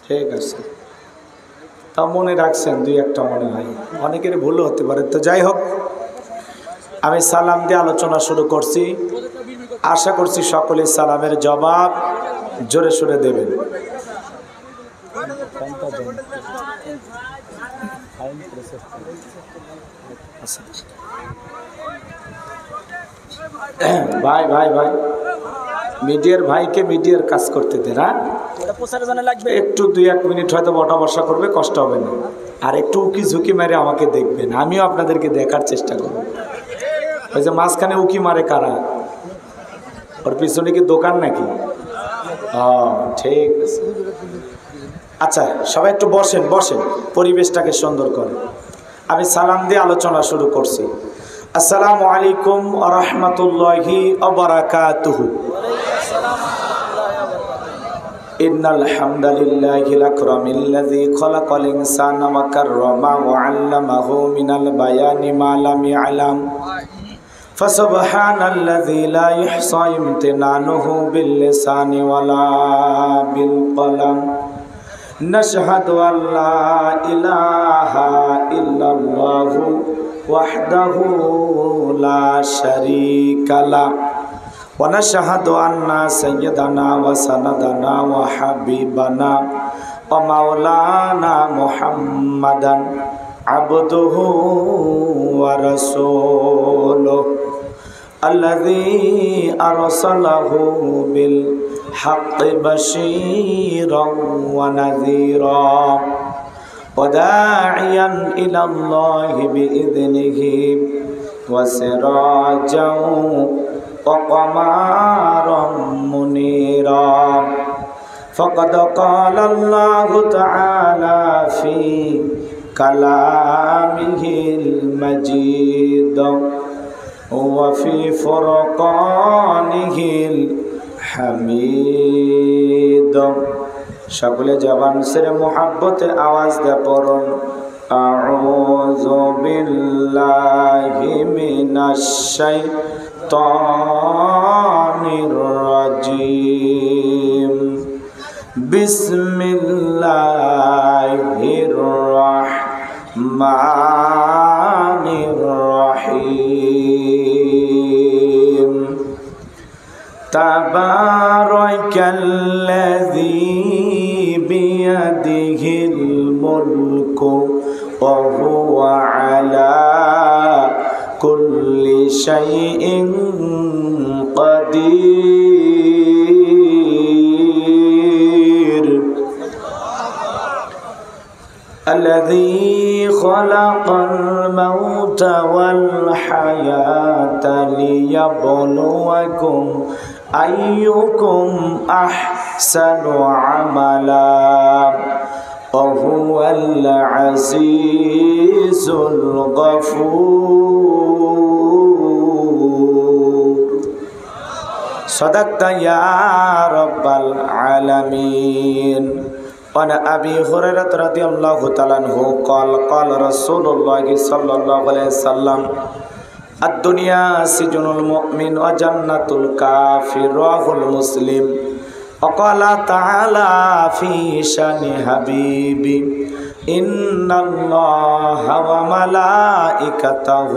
ঠিক আছে, তা মনে রাখছেন দুই একটা মনে হয়, অনেকের ভুলও হতে পারে। তো যাই হোক, আমি সালাম দিয়ে আলোচনা শুরু করছি। আশা করছি সকলে সালামের জবাব জোরে সোরে দেবেন। ভাই ভাই ভাই মিডিয়ার ভাইকে মিডিয়ার কাজ করতে দেন। হ্যাঁ, একটু 2-1 মিনিট হয়তো বটা বসা করবে, কষ্ট হবে না। আর একটু উকি ঝুঁকি মেরে আমাকে দেখবেন, আমিও আপনাদেরকে দেখার চেষ্টা করব। ওই যে মাঝখানে উকি মারে কারা, ওর পিছনে কি দোকান নাকি? ঠিক আছে, আচ্ছা সবাই একটু বসেন বসেন, পরিবেশটাকে সুন্দর করে। আমি সালাম দিয়ে আলোচনা শুরু করছি। আসসালামু আলাইকুম ওয়া রাহমাতুল্লাহি ওয়া বারাকাতুহু। ইন্নাল হামদালিল্লাহিল আকরামিল্লাযী খালাকাল ইনসানা ওয়া কাররামা ওয়া 'আল্লামাহু মিনাল বায়ানি মা লাম ইয়ালাম। ফাসুবহানাল্লাযী লা ইহসা ইমতিনানুহু বিল লিসানি ওয়ালা বিল কলাম। নাশহাদু আল্লা ইলাহা ইল্লাল্লাহু ওয়াহদাহু লা শারীকা লাহু ওয়া নাশহাদু আন্না সাইয়্যিদানা ওয়া সানাদানা ওয়া হাবিবানা ওয়া মাওলানা মুহাম্মাদান আবদুহু ওয়া রাসূলুহু আল্লাযী আরসালাহু বিল হাক্কি বাশীরান ওয়া নাযীরা ওয়া দাঈয়ান ইলাল্লাহি বিইذনিহি ওয়া সিরাজান ওয়া কমারান মুনীরা। ফাকাদ ক্বালা আল্লাহু তাআলা ফি কালামিহিল মাজিদ ওয়া ফি ফুরকানিহিল হামিদ। সকলে জবান ছেড়ে মুহাব্বতে আওয়াজ দিয়ে পড়ুন, আউযু বিল্লাহি মিনাশ শাইতানির রাজিম। বিসমিল্লাহির রাহমানির রাহিম। তাবারাকাল্লাযী বিয়াদিহিল মুলকু ওয়া হুয়া আলা কুল্লি শাইইন কাদির। الذي خلق الموت والحياة ليبلوكم أيكم أحسن عملا وهو العزيز الغفور. صدقت يا رب العالمين. وعن أبي هريرة رضي الله تعالى عنه قال قال رسول الله صلى الله عليه وسلم الدنيا سجن المؤمن وجنة الكافر. رواه مسلم. وقال تعالى في شأن حبيبي إن الله وملائكته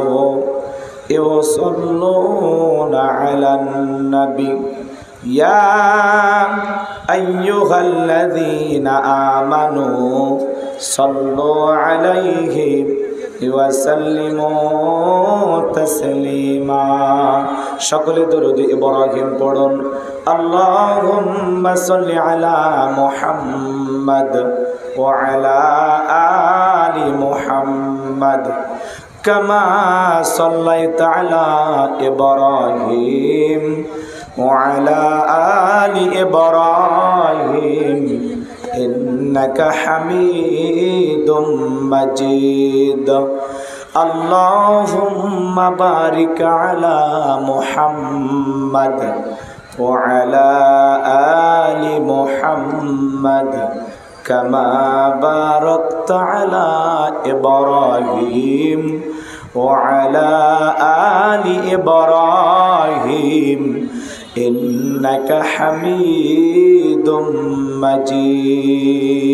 يصلون على النبي يا أيها الذين آمنوا صلوا عليه وسلموا تسليما. সকলে দরুদ ইব্রাহিম পড়ুন। আল্লাহুম্মা সাল্লি আলা মুহাম্মাদ ওয়া আলা আলি মুহাম্মাদ কামা সাল্লাইতা আলা ইব্রাহিম وعلى آل إبراهيم إنك حميد مجيد. اللهم بارك على محمد وعلى آل محمد كما باركت على إبراهيم وعلى آل إبراهيم ইন্নাকা হামিদুম মাজিদ।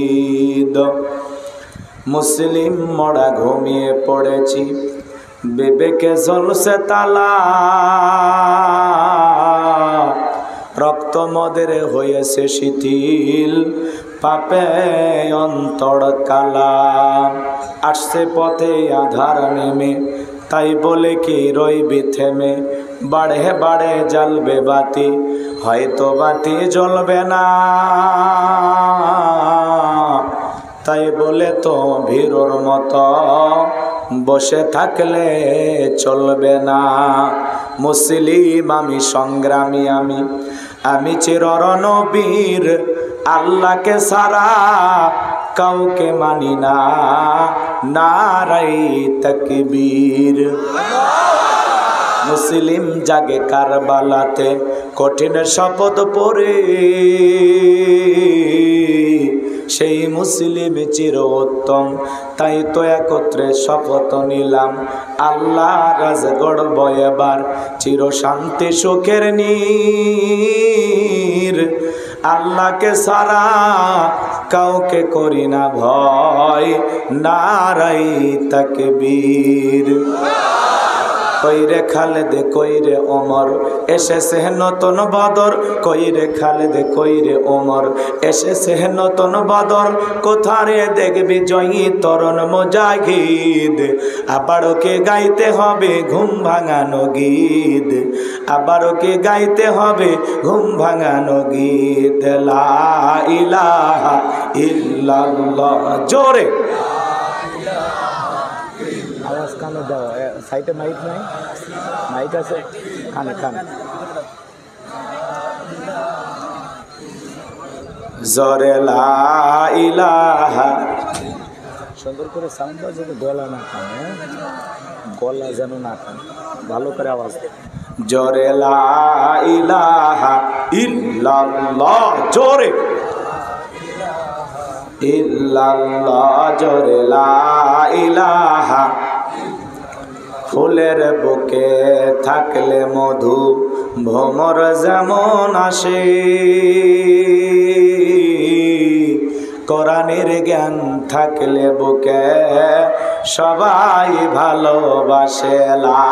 মুসলিম মরা ঘুমিয়ে পড়েছি, বিবেকে জ্বলছে তালা, রক্ত মদের হয়েছে শিথিল, পাপে অন্তর কালা। আসছে পথে আধার নেমে, তাই বলে কি রইবি থেমে, বাড়ে বাড়ে জ্বলবে বাতি, হয়তো বাতি জ্বলবে না, তাই বলে তো ভীরুর মতো বসে থাকলে চলবে না। মুসলিম আমি, সংগ্রামী আমি, আমি চিররণবীর, আল্লাহকে সারা কাউকে মানি না, নারাই তাকবীর। মুসলিম জাগে কারবালাতে কঠিন শপথ পড়ে, সেই মুসলিম চির উত্তম, তাই তো একত্রে শপথ নিলাম, আল্লাহ রাজ গড়ব এবার চির শান্তি সুখের নীর। আল্লাহকে সারা কাউকে করি না ভয়, নারাই তাকবীর। কইরে খালেদ কইরে ওমর, এসেছে নতুন বদর, কইরে খালেদ কইরে ওমর, এসেছে নতুন বদর, কোথারে দেখবি জয়ী তরুণ মুজাহিদ। আবারও কে গাইতে হবে ঘুম ভাঙানো গীত, আবারও কে গাইতে হবে ঘুম ভাঙানো গীত। লা ইলাহা ইল্লাল্লাহ, জোরে আওয়াজ কানে দাও। সাইডে মাইক নাই? মাইক আছে, কানে কানে জোরে লা ইলাহা। সুন্দর করে সাউন্ড বাজে, গলা না কানে, গলা যেন না কানে, ভালো করে আওয়াজ। জোরে লা ইলাহা ইল্লাল্লাহ, জোরে ইল্লাল্লাহ, জোরে লা ইলাহা। ফুলের বুকে থাকলে মধু ভ্রমর যেমন আসে, কোরআনের জ্ঞান থাকলে বুকে সবাই ভালোবাসে। লা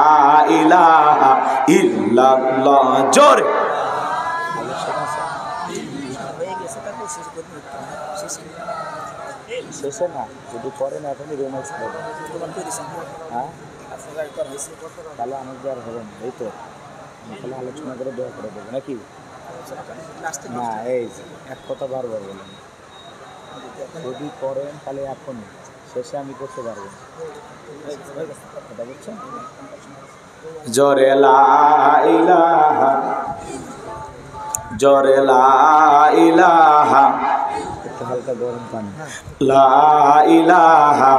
ইলাহা ইল্লাল্লাহ, জোরে শেষে না, যদি করেন এখনই রেমাক্স করবেন। হ্যাঁ, তাহলে আমাদের আর হবে না, এই তো তাহলে আলোচনা করে দেওয়া করে দেবো নাকি? না, এই এক কথা বারবার বলেন, যদি করেন তাহলে এখনই, শেষে আমি করতে পারবো না, এটা বুঝছেন? জোরে লা ইলাহা, জোরে লা ইলাহা, হালকা গরম পানি। লা ইলাহা,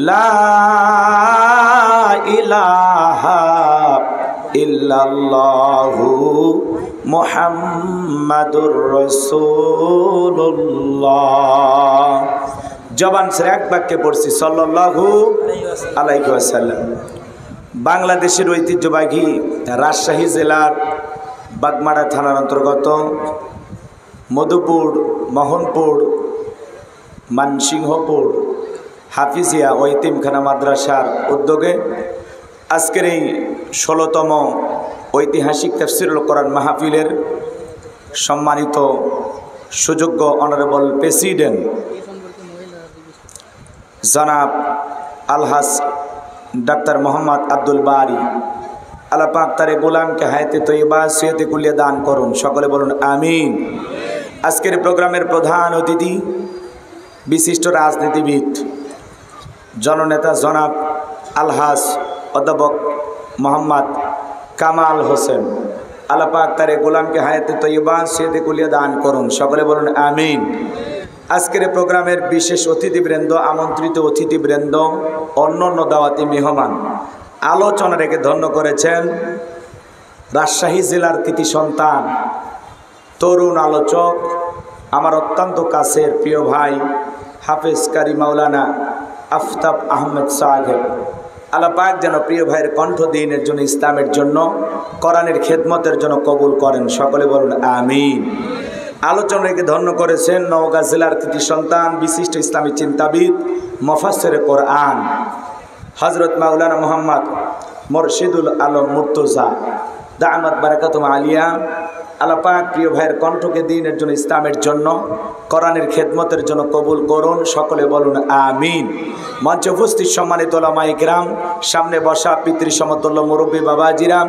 লা ইলাহা ইল্লাল্লাহু মুহাম্মাদুর রাসূলুল্লাহ। জবান ছেড়ে এক বাক্যে পড়ছি সাল্লাল্লাহু আলাইহি ওয়াসাল্লাম। বাংলাদেশের ঐতিহ্যবাহী রাজশাহী জেলার বাগমারা থানার অন্তর্গত মধুপুর, মোহনপুর, মানসিংহপুর হাফিজিয়া ও এতিমখানা মাদ্রাসার উদ্যোগে আজকের এই 16তম ঐতিহাসিক তাফসীরুল কোরআন মাহফিলের সম্মানিত সুযোগ্য অনারেবল প্রেসিডেন্ট জনাব আলহাজ ডাক্তার মোহাম্মদ আব্দুল বারি, আল্লাহ পাক তার গোলামকে হায়াতে তৈয়বা সিহতে কুলিয়া দান করুন, সকলে বলুন আমিন। আজকের প্রোগ্রামের প্রধান অতিথি বিশিষ্ট রাজনীতিবিদ জননেতা জনাব আলহাজ অধ্যাপক মোহাম্মদ কামাল হোসেন, আল্লাহ পাক তার গোলামকে হায়াতে তৈয়বা সিহতে কুলিয়া দান করুন, সকলে বলুন আমিন। আজকের প্রোগ্রামের বিশেষ অতিথিবৃন্দ, আমন্ত্রিত অতিথিবৃন্দ, অন্যান্য দাওয়াতি মেহমান, আলোচনা রেখে ধন্য করেছেন রাজশাহী জেলার কৃতি সন্তান, তরুণ আলোচক, আমার অত্যন্ত কাছের প্রিয় ভাই হাফেজ কারি মাওলানা আফতাব আহমেদ সাহেব, আল্লাহ পাক যেন প্রিয় ভাইয়ের কণ্ঠ দিনের জন্য, ইসলামের জন্য, কোরআনের খেদমতের জন্য কবুল করেন। সকলে বলুন আমিন। আলোচনাকে ধন্য করেছেন নওগাঁ জেলার কৃতি সন্তান, বিশিষ্ট ইসলামী চিন্তাবিদ, মুফাসসিরে কোরআন হযরত মাওলানা মুহাম্মদ মুরশিদুল আলম মুর্তজা দামাত বারাকাতুম আলিয়া। আল্লাহ পাক প্রিয় ভাইয়ের কণ্ঠকে দ্বীনের জন্য, ইসলামের জন্য, কোরআনের খেদমতের জন্য কবুল করুন। সকলে বলুন আমিন। মঞ্চে উপস্থিত সম্মানিত উলামায়ে কিরাম, সামনে বসা পিতৃ সমতুল্য মুরব্বী বাবাজিরা,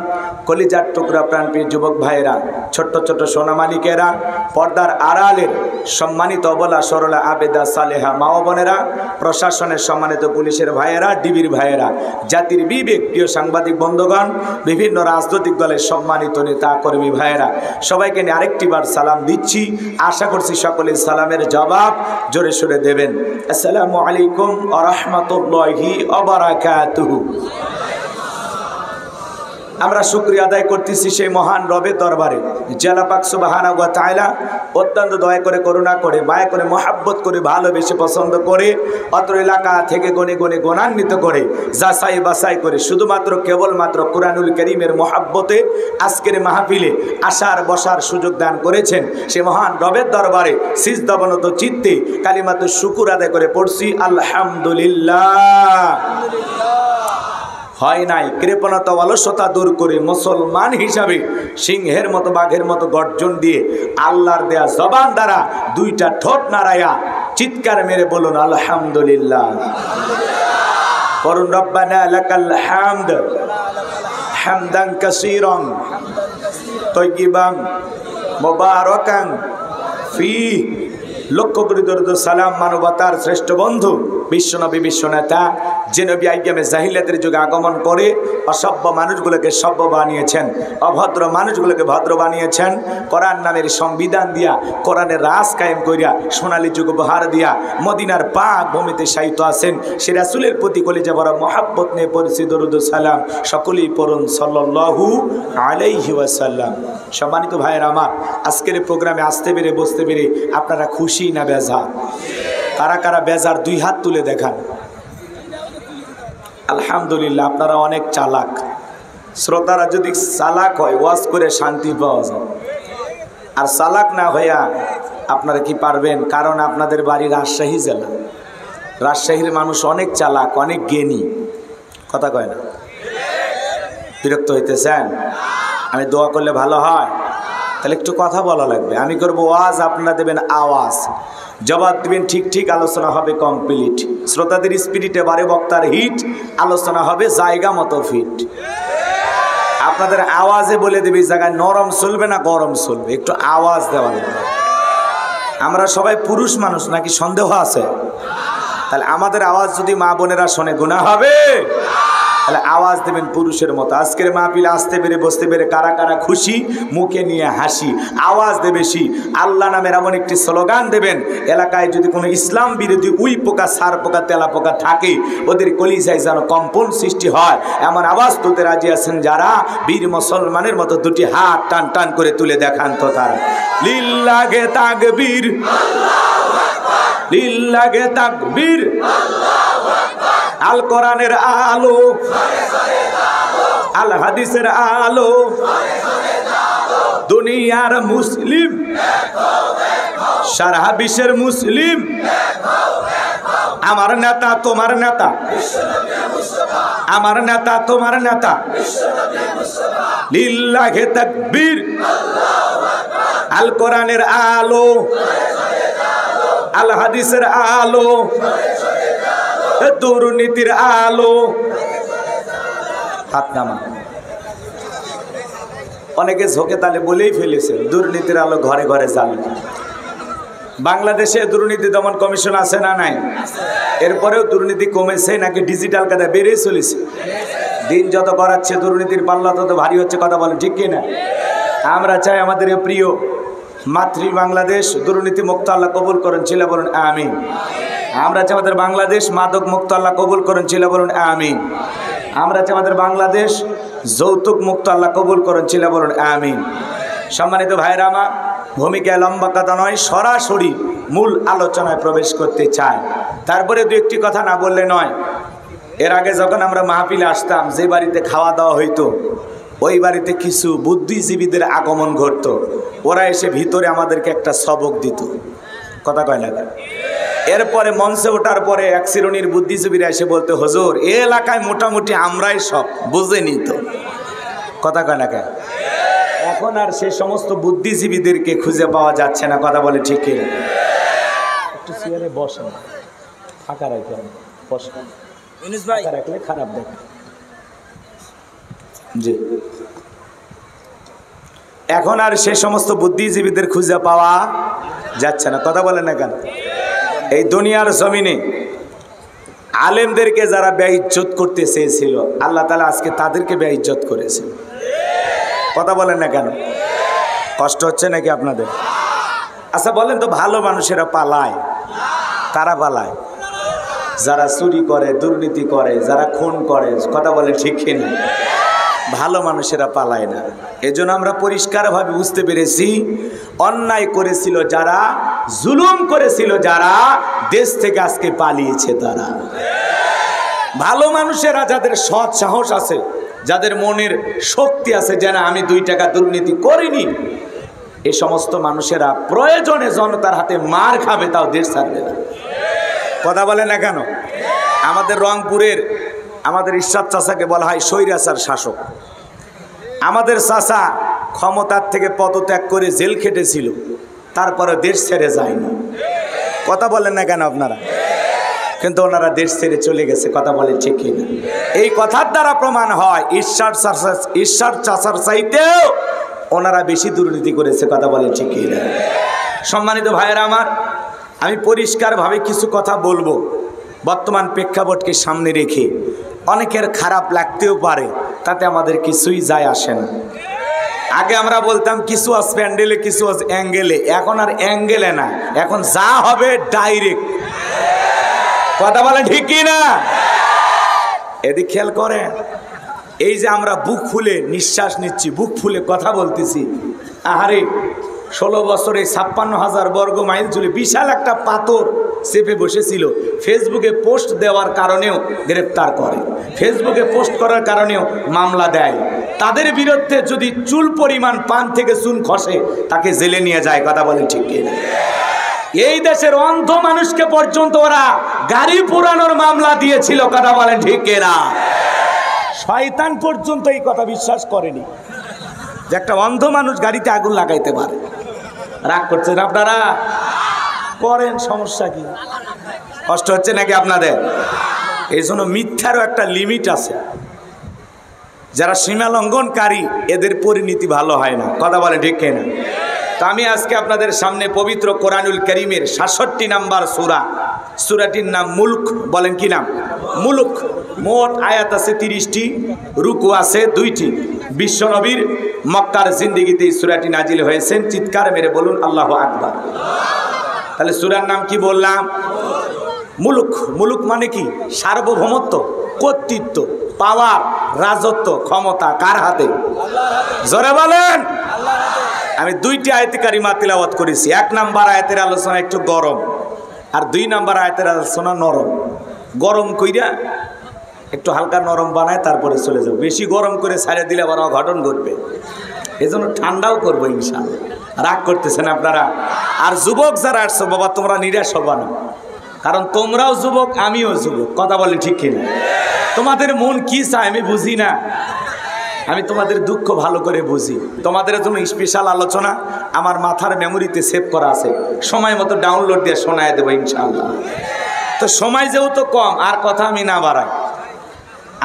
কলিজার টুকরা প্রাণপ্রিয় যুবক ভাইয়েরা, ছোট্ট ছোট্ট সোনামালিকেরা, পর্দার আড়ালের সম্মানিত অবলা সরলা আবেদা সালেহা মা ও বোনেরা, প্রশাসনের সম্মানিত পুলিশের ভাইয়েরা, ডিবির ভাইয়েরা, জাতির বিবেক প্রিয় সাংবাদিক বন্ধুগণ, বিভিন্ন রাজনৈতিক দলের সম্মানিত নেতা কর্মী ভাইয়েরা, সবাইকে নিয়ে আরেকটি বার সালাম দিচ্ছি। আশা করছি সকলে সালামের জবাব জোরে সোরে দেবেন। আসসালামু আলাইকুম ওয়া রাহমাতুল্লাহি ওয়া বারাকাতুহু। আমরা শুকরিয়া আদায় করতেছি সেই মহান রবের দরবারে, জেলা পাক সুবহানাহু ওয়া তাআলা অত্যন্ত দয়া করে, করুণা করে, মায়া করে, মহাব্বত করে, ভালোবেসে, পছন্দ করে, অত্র এলাকা থেকে গনে গনে গণান্বিত করে, যাচাই বাছাই করে, শুধুমাত্র কেবলমাত্র কুরআনুল কারীমের মহাব্বতে আজকের মাহফিলে আসার বসার সুযোগ দান করেছেন। সে মহান রবের দরবারে সিজদাবনত চিত্তে কালিমাতু শুকুর আদায় করে পড়ছি আলহামদুলিল্লাহ। হয় নাই কৃপণতা, অলসতা দূর করে মুসলমান হিসাবে সিংহের মতো, বাঘের মতো গর্জন দিয়ে আল্লাহর দেয়া জবান দ্বারা দুইটা ঠোঁট নাড়ায়া চিৎকার মেরে বলুন আলহামদুলিল্লাহ। করুন রব্বানা লাকাল হামদ হামদান কাসীরান তাইয়িবান মুবারাকান ফি। লক্ষ কোটি দরুদ সালাম মানবতার শ্রেষ্ঠ বন্ধু বিশ্বনবী, বিশ্বনেতা, যে নবী আইয়ামে জাহিলিয়াতের যুগে আগমন করে অসভ্য মানুষগুলোকে সভ্য বানিয়েছেন, অভদ্র মানুষগুলোকে ভদ্র বানিয়েছেন, কোরআন নামের সংবিধান দিয়া, কোরআনের রাজ কায়েম করিয়া, সোনালী যুগ উপহার দিয়া মদিনার পাক ভূমিতে শায়িত আছেন। সে রাসূলের প্রতি কলিজা ভরা মহাব্বত নিয়ে পড়ছি দরুদ সালাম। সকলেই পড়ুন সাল্লাল্লাহু আলাইহি ওয়াসাল্লাম। সম্মানিত ভাইয়েরা আমার, আজকের প্রোগ্রামে আসতে পেরে, বসতে পেরে আপনারা খুশি না বেজার? কারা কারা বেজার দুই হাত তুলে দেখান। আলহামদুলিল্লাহ, আপনারা অনেক চালাক। শ্রোতারা যদি চালাক হয় ওয়াজ করে শান্তি পাওয়া যায়, আর চালাক না হইয়া আপনারা কি পারবেন? কারণ আপনাদের বাড়ি রাজশাহী জেলা, রাজশাহীর মানুষ অনেক চালাক, অনেক জ্ঞানী। কথা কয় না? বিরক্ত হইতেছেন? আমি দোয়া করলে ভালো হয়? তাহলে একটু কথা বলা লাগবে। আমি করবো ওয়াজ, আপনারা দেবেন আওয়াজ, জবাব দিবেন ঠিক ঠিক, আলোচনা হবে কমপ্লিট। শ্রোতাদের স্পিরিটে বারে বক্তার হিট, আলোচনা হবে জায়গা মতো ফিট। আপনাদের আওয়াজে বলে দেবে এই জায়গায় নরম চলবে না গরম চলবে, একটু আওয়াজ দেওয়া লাগবে। আমরা সবাই পুরুষ মানুষ নাকি সন্দেহ আছে? তাহলে আমাদের আওয়াজ যদি মা বোনেরা শোনে গুনাহ হবে? তাহলে আওয়াজ দেবেন পুরুষের মতো। আজকের মাহফিলে আসতে পেরে, বসতে পেরে কারা কারা খুশি, মুখে নিয়ে হাসি, আওয়াজ দেবে বেশি। আল্লাহ নামের এমন একটি স্লোগান দেবেন, এলাকায় যদি কোনো ইসলাম বিরোধী উই পোকা, সার পোকা, তেলা পোকা থাকে, ওদের কলিজায় যেন কম্পন সৃষ্টি হয়, এমন আওয়াজ তুলতে রাজি আছেন যারা? বীর মুসলমানের মতো দুটি হাত টান টান করে তুলে দেখান তো তারা। লিল্লাহে তাকবীর, লিল্লাহে তাকবীর। আল কোরআনের আলো, আল হাদিসের আলো, দুনিয়ার মুসলিম, সারা বিশ্বের মুসলিম। আমার নেতা তোমার নেতা, আমার নেতা তোমার নেতা। লিল্লাহে তাকবীর। আল কোরআনের আলো, আল হাদিসের আলো, দুর্নীতির আলো। হাত নামা। অনেকে ঝোঁকে তালে বলেই ফেলেছে দুর্নীতির আলো ঘরে ঘরে জ্বালে। বাংলাদেশে দুর্নীতি দমন কমিশন আছে না নাই? এরপরেও দুর্নীতি কমেছে নাকি ডিজিটাল কাদা বেড়ে চলেছে? দিন যত করাচ্ছে দুর্নীতির পাল্লা তত ভারী হচ্ছে। কথা বলেন ঠিক কিনা? আমরা চাই আমাদের প্রিয় মাতৃ বাংলাদেশ দুর্নীতি মুক্ত আল্লাহ কবুল করেন, ছিল বলুন আমিন। আমরা চাই আমাদের বাংলাদেশ মাদক মুক্ত আল্লাহ কবুল করেন, ছিল বলুন আমিন। আমরা চাই আমাদের বাংলাদেশ যৌতুক মুক্ত আল্লাহ কবুল করেন, ছিল বলুন আমিন। সম্মানিত ভাইরা আমার, ভূমিকায় লম্বা কথা নয়, সরাসরি মূল আলোচনায় প্রবেশ করতে চাই। তারপরে দু একটি কথা না বললে নয়। এর আগে যখন আমরা মাহফিলে আসতাম, যে বাড়িতে খাওয়া দাওয়া হইতো ওই বাড়িতে কিছু বুদ্ধিজীবীদের আগমন ঘটতো। ওরা এসে ভিতরে আমাদেরকে একটা সবক দিত, কথা কয় না। এরপরে মঞ্চে ওঠার পরে এক শ্রেণীর বুদ্ধিজীবীরা এসে বলতে, হুজুর এ এলাকায় মোটামুটি আমরাই সব বুঝে নিত, কথা কয় না। এখন আর সেই সমস্ত বুদ্ধিজীবীদেরকে খুঁজে পাওয়া যাচ্ছে না, কথা বলে ঠিক কিনা? একটু চেয়ারে বসেন, ফাঁকা রাখেন, বসেন, ফাঁকা রাখলে খারাপ দেখে। জি, এখন আর সেই সমস্ত বুদ্ধিজীবীদের খুঁজে পাওয়া যাচ্ছে না, কথা বলে না কেন? এই দুনিয়ার জমিনে আলেমদেরকে যারা বেইজ্জত করতে চেয়েছিল, আল্লাহ তাআলা আজকে তাদেরকে বেইজ্জত করেছে, কথা বলেন না কেন? কষ্ট হচ্ছে নাকি আপনাদের? আচ্ছা বলেন তো, ভালো মানুষেরা পালায়? কারা পালায়? যারা চুরি করে, দুর্নীতি করে, যারা খুন করে, কথা বলে ঠিক কিনা? ভালো মানুষেরা পালায় না। এজন্য আমরা পরিষ্কারভাবে বুঝতে পেরেছি, অন্যায় করেছিল যারা, জুলুম করেছিল যারা, দেশ থেকে আজকে পালিয়েছে তারা। ভালো মানুষেরা যাদের সৎ সাহস আছে, যাদের মনের শক্তি আছে, যেন আমি 2 টাকা দুর্নীতি করিনি, এই সমস্ত মানুষেরা প্রয়োজনে জনতার হাতে মার খাবে, তাও দেশ ছাড়বে না, কথা বলে না কেন? আমাদের রংপুরের আমাদের ইরশাদ চাচাকে বলা হয় স্বৈরাচার শাসক। আমাদের চাচা ক্ষমতার থেকে পদত্যাগ করে জেল খেটেছিল, তারপরে দেশ ছেড়ে যায়নি, কথা বলেন না কেন আপনারা? কিন্তু ওনারা দেশ ছেড়ে চলে গেছে, কথা বলে ঠিক কিনা? এই কথার দ্বারা প্রমাণ হয় ঈশ্বর চাচার চাইতেও ওনারা বেশি দুর্নীতি করেছে, কথা বলে ঠিক কিনা? সম্মানিত ভাইয়েরা আমার, আমি পরিষ্কারভাবে কিছু কথা বলবো, বর্তমান প্রেক্ষাপটকে সামনে রেখে। অনেকের খারাপ লাগতেও পারে, তাতে আমাদের কিছুই যায় আসে না। আগে আমরা বলতাম কিছু আজ প্যান্ডেলে, কিছু আজ অ্যাঙ্গেলে, এখন আর অ্যাঙ্গেলে না, এখন যা হবে ডাইরেক্ট, কথা বলে ঠিক কিনা? এদিক খেয়াল করেন, এই যে আমরা বুক ফুলে নিঃশ্বাস নিচ্ছি, বুক ফুলে কথা বলতেছি, আহারে 16 বছরে 56,000 বর্গ মাইল জুড়ে বিশাল একটা পাথর চেপে বসেছিল। ফেসবুকে পোস্ট দেওয়ার কারণেও গ্রেফতার করে, ফেসবুকে পোস্ট করার কারণেও মামলা দেয়। তাদের বিরুদ্ধে যদি চুল পরিমাণ পান থেকে চুন খসে, তাকে জেলে নিয়ে যায়, কথা বলে ঠিক কিনা? এই দেশের অন্ধ মানুষকে পর্যন্ত ওরা গাড়ি পোড়ানোর মামলা দিয়েছিল, কথা বলেন ঠিক কিনা? শয়তান পর্যন্ত এই কথা বিশ্বাস করেনি যে একটা অন্ধ মানুষ গাড়িতে আগুন লাগাইতে পারে। রাগ করছেন আপনারা? করেন, সমস্যা কি? কষ্ট হচ্ছে নাকি আপনাদের? এই জন্য মিথ্যারও একটা লিমিট আছে। যারা সীমা লঙ্ঘনকারী, এদের পরিণতি ভালো হয় না, কথা বলে ঠিক কিনা? তো আমি আজকে আপনাদের সামনে পবিত্র কোরআনুল কারীমের 66 নাম্বার সূরা, সূরাটির নাম মুলক। বলেন কি নাম? মুলক। মোট আয়াত আছে 30টি, রুকু আছে 2টি। বিশ্বনবীর মক্কার জিন্দেগিতে এই সূরাটি নাজিল হয়েছেন। চিৎকার মেরে বলুন আল্লাহু আকবার। তাহলে সূরার নাম কি বললাম? মুলক। মুলক মানে কি? সার্বভৌমত্ব, কর্তৃত্ব, পাওয়ার, রাজত্ব, ক্ষমতা কার হাতে? জোরে বলেন। আমি 2টি আয়াতে কারিমা তিলাওয়াত করেছি। 1 নাম্বার আয়াতের আলোচনা একটু গরম, আর 2 নাম্বার আয়াতের আলোচনা নরম। গরম কইরা একটু হালকা নরম বানায়, তারপরে চলে যাবো। বেশি গরম করে ছাড়ে দিলে আবার অঘটন ঘটবে, এজন্য ঠান্ডাও করবো ইনশাআল্লাহ। রাগ করতেছেন আপনারা? আর যুবক যারা আসছো, বাবা তোমরা নিরাশ হবা না, কারণ তোমরাও যুবক, আমিও যুবক, কথা বলে ঠিক কিনা? তোমাদের মন কি চায় আমি বুঝি না, আমি তোমাদের দুঃখ ভালো করে বুঝি। তোমাদের জন্য স্পেশাল আলোচনা আমার মাথার মেমোরিতে সেভ করা আছে, সময় মতো ডাউনলোড দিয়ে শোনায় দেবো ইনশাআল্লাহ। তো সময় যেহেতু কম, আর কথা আমি না বাড়াই।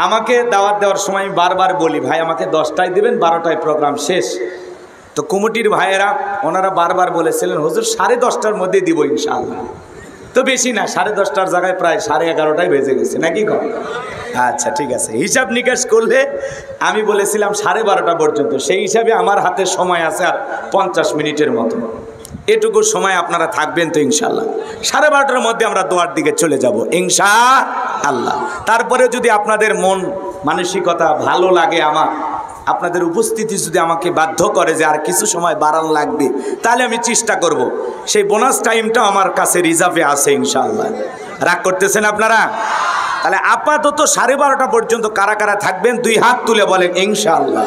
আমাকে দাওয়াত দেওয়ার সময় আমি বারবার বলি, ভাই আমাকে 10টায় দেবেন, 12টায় প্রোগ্রাম শেষ। তো কমিটির ভাইয়েরা ওনারা বারবার বলেছিলেন, হুজুর 10:30টার মধ্যে দিব ইনশাআল্লাহ। তো বেশি না, 10:30টার জায়গায় প্রায় 11:30টায় বেজে গেছে, নাকি কম? আচ্ছা ঠিক আছে, হিসাব নিকাশ করলে আমি বলেছিলাম 12:30টা পর্যন্ত। সেই হিসাবে আমার হাতে সময় আছে আর 50 মিনিটের মতো। এটুকু সময় আপনারা থাকবেন তো ইনশাআল্লাহ। 12:30টার মধ্যে আমরা দোয়ার দিকে চলে যাব ইনশাআল্লাহ। তারপরে যদি আপনাদের মন মানসিকতা ভালো লাগে, আমার আপনাদের উপস্থিতি যদি আমাকে বাধ্য করে যে আর কিছু সময় বাড়ানো লাগবে, তাহলে আমি চেষ্টা করব। সেই বোনাস টাইমটা আমার কাছে রিজার্ভে আছে ইনশাআল্লাহ। রাগ করতেছেন আপনারা? তাহলে আপাতত 12:30 পর্যন্ত কারা কারা থাকবেন 2 হাত তুলে বলেন ইনশাআল্লাহ।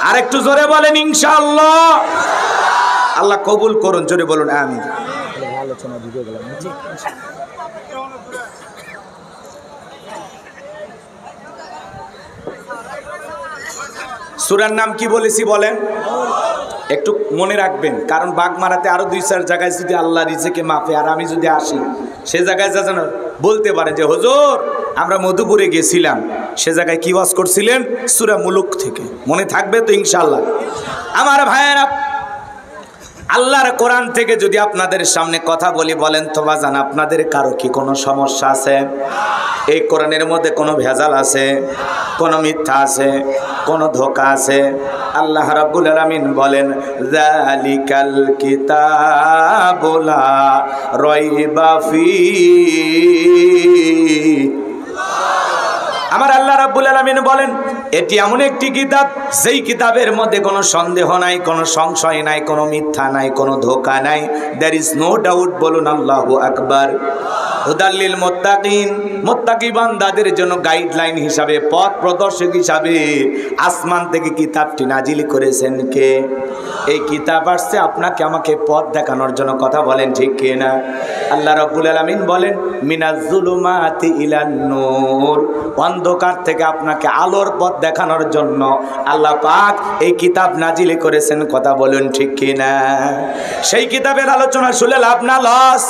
আর একটু জোরে বলেন ইনশাআল্লাহ। আল্লাহ কবুল করুন, জোরে বলুন আমিন। সূরার নাম কি বলেছি বলেন? একটু মনে রাখবেন, কারণ বাগমারাতে আরো 2-4 জায়গায় যদি আল্লাহ রিজেকে মাফে আর আমি যদি আসি, সে জায়গায় যা যেন বলতে পারেন যে হুজুর আমরা মধুপুরে গেছিলাম, সে জায়গায় কি ওয়াজ করছিলেন সূরা মুলুক থেকে। মনে থাকবে তো ইনশাআল্লাহ। আমার ভাইয়েরা, আল্লাহর কোরআন থেকে যদি আপনাদের সামনে কথা বলি, বলেন তো বাজান আপনাদের কারো কি কোনো সমস্যা আছে? এই কোরআনের মধ্যে কোনো ভেজাল আছে? কোনো মিথ্যা আছে? কোনো ধোঁকা আছে? আল্লাহ রাব্বুল আলামিন বলেন যালিকাল কিতাবু লা রাইবা ফীহি। আমার আল্লাহ রাব্বুল আলামিন বলেন এটি এমন একটি কিতাব, যেই কিতাবের মধ্যে কোনো সন্দেহ নাই, কোনো সংশয় নাই, কোনো মিথ্যা নাই, কোনো ধোঁকা নাই। There is no doubt. বলুন আল্লাহু আকবার। হুদাল্লিল মুত্তাকিন, মুত্তাকি বান্দাদের জন্য গাইডলাইন হিসাবে, পথ প্রদর্শক হিসাবে আসমান থেকে কিতাবটি নাজিল করেছেন কে? এই কিতাব আসছে আপনাকে আমাকে পথ দেখানোর জন্য। কথা বলেন ঠিক কি না? আল্লাহ রাব্বুল আলামিন বলেন মিনাজ জুলুমাতি ইলান নূর, অন্ধকার থেকে আপনাকে আলোর পথ দেখানোর জন্য আল্লাহ পাক এই কিতাব নাজিল করেছেন। কথা বলুন ঠিক কি না? সেই কিতাবের আলোচনা শুনে লাভ না লস?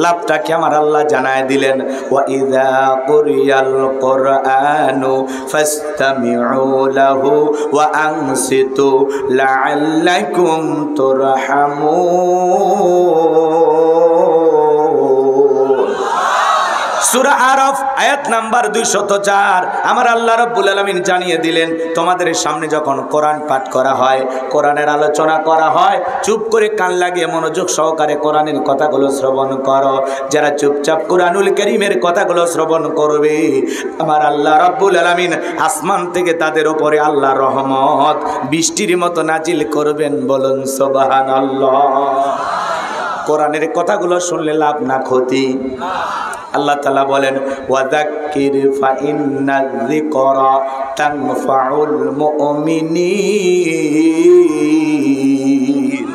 লাভটা কি আমার আল্লাহ জানায় দিলেন, ওয়া ইযা কুরিয়াল কুরআনু ফাসতামিউ লাহু ওয়া আনসিতু লাআল্লাকুম তুরহামুন। সূরা আরাফ আয়াত নাম্বার 204। আমার আল্লাহ রাব্বুল আলামিন জানিয়ে দিলেন তোমাদের সামনে যখন কোরআন পাঠ করা হয়, কোরআনের আলোচনা করা হয়, চুপ করে কান লাগিয়ে মনোযোগ সহকারে কোরআনের কথাগুলো শ্রবণ করো। যারা চুপচাপ কোরআনুল কারীমের কথাগুলো শ্রবণ করবে, আমার আল্লাহ রাব্বুল আলামিন আসমান থেকে তাদের উপরে আল্লাহর রহমত বৃষ্টির মতো নাজিল করবেন। বলুন সুবহানাল্লাহ। কোরআনের কথাগুলো শুনলে লাভ না ক্ষতি? আল্লাহ তাআলা বলেন ওয়াযাক্কির ফাইন্নায যিকরা তানফাউল মুমিনিন।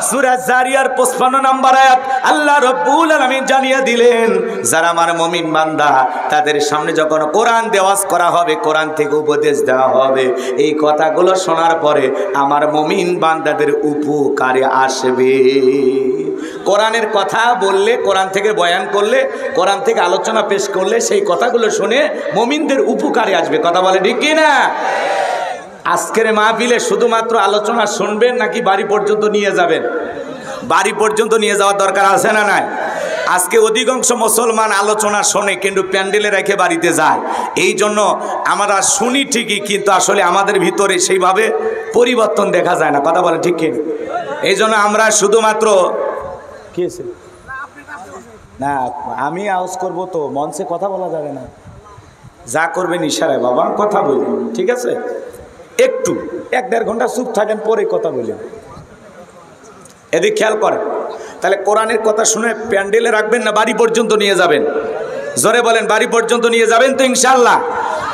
সূরা জারিয়ার 55 নম্বর আয়াত আল্লাহ রাব্বুল আলামিন জানিয়ে দিলেন যারা আমার মুমিন বান্দা, তাদের সামনে যখন কোরআন দেওয়াজ করা হবে, কোরআন থেকে উপদেশ দেওয়া হবে, এই কথাগুলো শোনার পরে আমার মুমিন বান্দাদের উপকারে আসবে। কোরআনের কথা বললে, কোরআন থেকে বয়ান করলে, কোরআন থেকে আলোচনা পেশ করলে, সেই কথাগুলো শুনে মুমিনদের উপকারে আসবে। কথা বলে ঠিক কি না? আজকের মাহফিলে শুধুমাত্র আলোচনা শুনবেন নাকি বাড়ি পর্যন্ত নিয়ে যাবেন? বাড়ি পর্যন্ত নিয়ে যাওয়ার দরকার আছে না নাই? আজকে অধিকাংশ মুসলমান আলোচনা শোনে কিন্তু প্যান্ডেলে রেখে বাড়িতে যায়। এই জন্য আমরা শুনি ঠিকই, কিন্তু আসলে আমাদের ভিতরে সেইভাবে পরিবর্তন দেখা যায় না। কথা বলে ঠিক কি? এই জন্য আমরা শুধুমাত্র কি না, আমি আওয়াজ করবো তো মঞ্চে কথা বলা যাবে না। যা করবেন ইশারায় বাবা কথা বলবেন, ঠিক আছে? একটু 1-1.5 ঘন্টা চুপ থাকেন, পরে কথা বলেন। এদিকে খেয়াল করেন। তাহলে কোরআনের কথা শুনে প্যান্ডেলে রাখবেন না বাড়ি পর্যন্ত নিয়ে যাবেন? জোরে বলেন, বাড়ি পর্যন্ত নিয়ে যাবেন তো ইনশাআল্লাহ?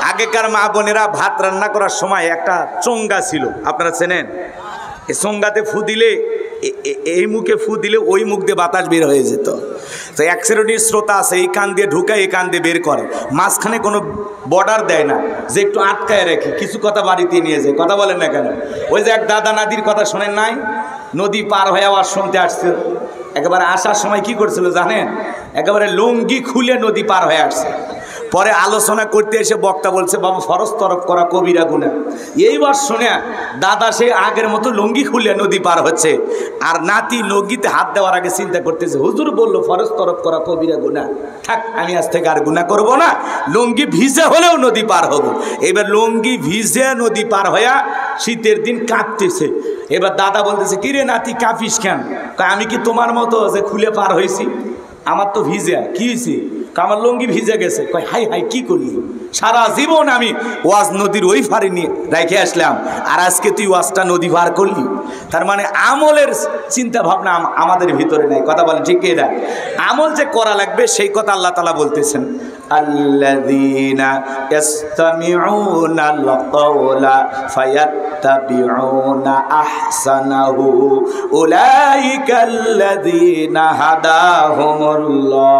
আগেকার মা বোনেরা ভাত রান্না করার সময় একটা চোঙ্গা ছিল, আপনারা চেনেন? এই চোঙ্গাতে ফু দিলে, এই মুখে ফু দিলে ওই মুখ দিয়ে বাতাস বের হয়ে যেত। তো এক শ্রেণীর শ্রোতা আছে এই কান দিয়ে ঢুকায় এই কান দিয়ে বের করে, মাঝখানে কোনো বর্ডার দেয় না যে একটু আটকায় রেখে কিছু কথা বাড়িতে নিয়ে যায়। কথা বলেন না কেন? ওই যে এক দাদা নাদির কথা শোনেন নাই? নদী পার হয়ে আবার শুনতে আসছে, একেবারে আসার সময় কি করছিল জানেন? একেবারে লুঙ্গি খুলে নদী পার হয়ে আসছে। পরে আলোচনা করতে এসে বক্তা বলছে বাবা ফরজ তরফ করা কবিরা গুনাহ। এইবার শুনে দাদা সে আগের মতো লুঙ্গি খুলে নদী পার হচ্ছে, আর নাতি লুঙ্গিতে হাত দেওয়ার আগে চিন্তা করতেছে হুজুর বললো ফরজ তরফ করা কবিরা গুনাহ, থাক আমি আজ থেকে আর গুনাহ করবো না, লুঙ্গি ভিজে হলেও নদী পার হবো। এবার লুঙ্গি ভিজে নদী পার হইয়া শীতের দিন কাঁপতেছে। এবার দাদা বলতেছে কিরে নাতি কাঁপিস কেন? আমি কি তোমার মতো যে খুলে পার হয়েছি? আমার তো ভিজে। কি হয়েছে? আমার লুঙ্গি ভিজে গেছে। কয় হাই হাই কি করলি? সারা জীবন আমি ওয়াজ নদীর ওই পারে নিয়ে রেখে আসলাম, আর আজকে তুই ওয়াজটা নদী পার করলি। তার মানে আমলের চিন্তা ভাবনা আমাদের ভিতরে নাই। কথা বলে ঠিক না? আমল যে করা লাগবে সেই কথা আল্লাহ তাআলা বলতেছেন। আল্লাযীনা ইসতামিউনাল কাওলা ফায়াত্তাবিউনা আহসানাহু উলাইকাল্লাযীনা হাদাহুমুল্লাহ